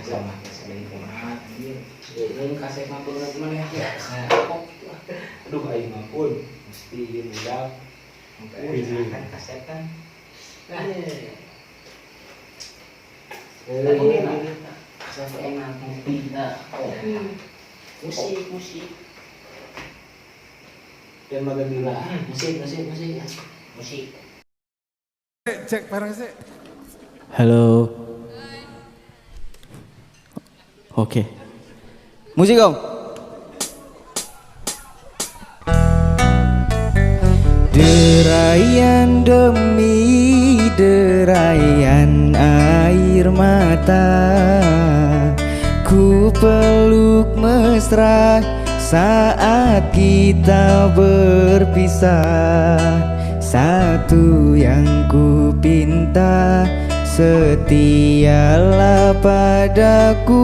sama sekali kumaha anjir. Ini kasih mampun mana ya? Aduh aing mampun mesti ieu budak. Kan kaset kan. Kaset enak kopi. Musik. Dan maganila. Musik. Cek parang sih. Halo. Oke. Musik om. Derayan demi derayan air mata, ku peluk mesra saat kita berpisah. Satu yang ku pinta, setialah padaku,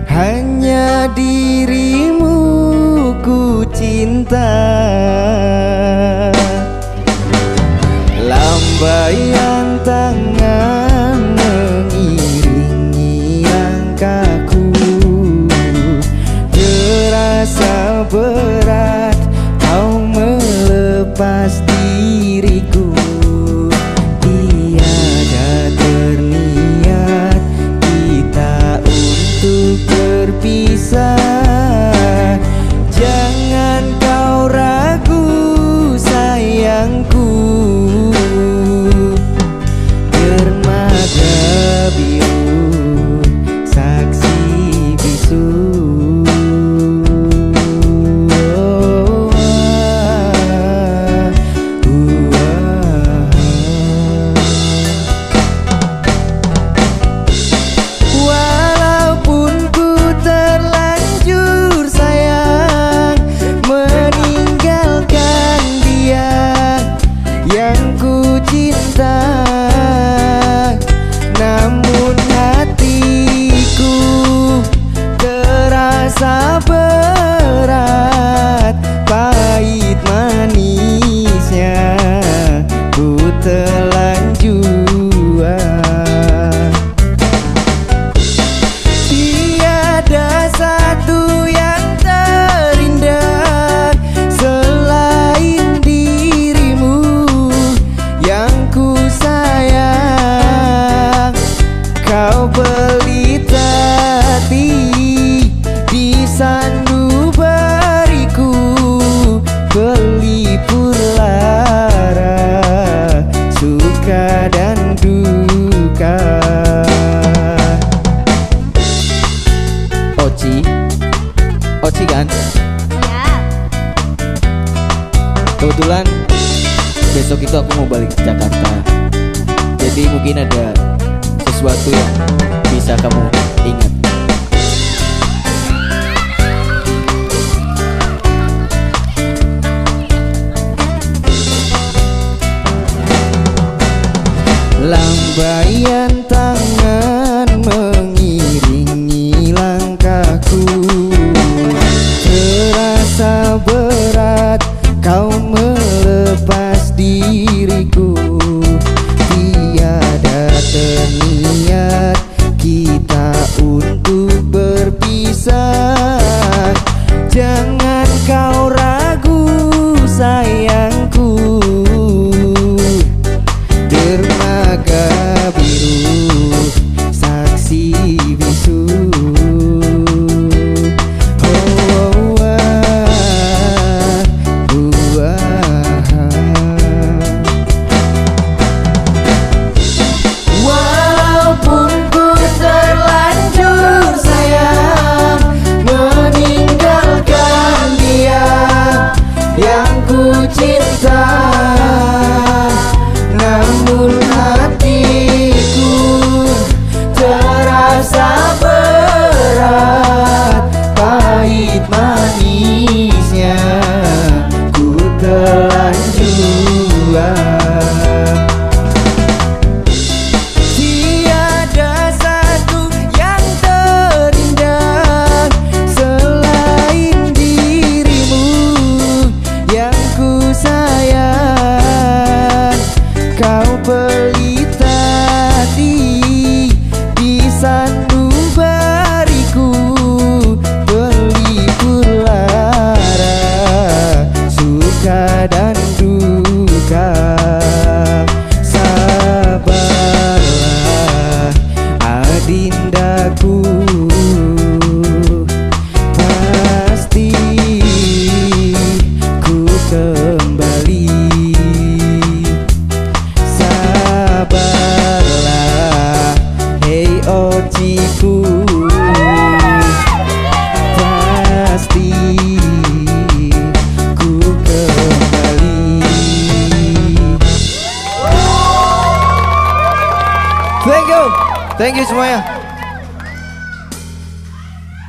hanya dirimu ku cinta. Lambaian tangan mengiringi langkahku, terasa berat kau melepas diriku. Tiada terniat kita untuk berpisah. Jangan kau ragu sayangku, dermaga biru saksi bisu. Walaupun ku terlanjur sayang meninggalkan dia yang ku cinta, namun hatiku terasa berat, pahit manisnya ku telan jua. Tiada satu yang terindah selain dirimu yang ku sayang. Kau pelita hati di sanubariku, pelipur lara suka dan duka. Oci kan? Ya. Kebetulan besok itu aku mau balik ke Jakarta, jadi mungkin ada sesuatu yang bisa kamu ingat. Lambaian tangan mengiringi langkahku, terasa berat kau melepas diriku. Tiada terniat kita untuk berpisah. Jangan kau ragu sayangku, dermaga biru saksi bisu. Walaupun ku terlanjur sayang meninggalkan Thank you semuanya.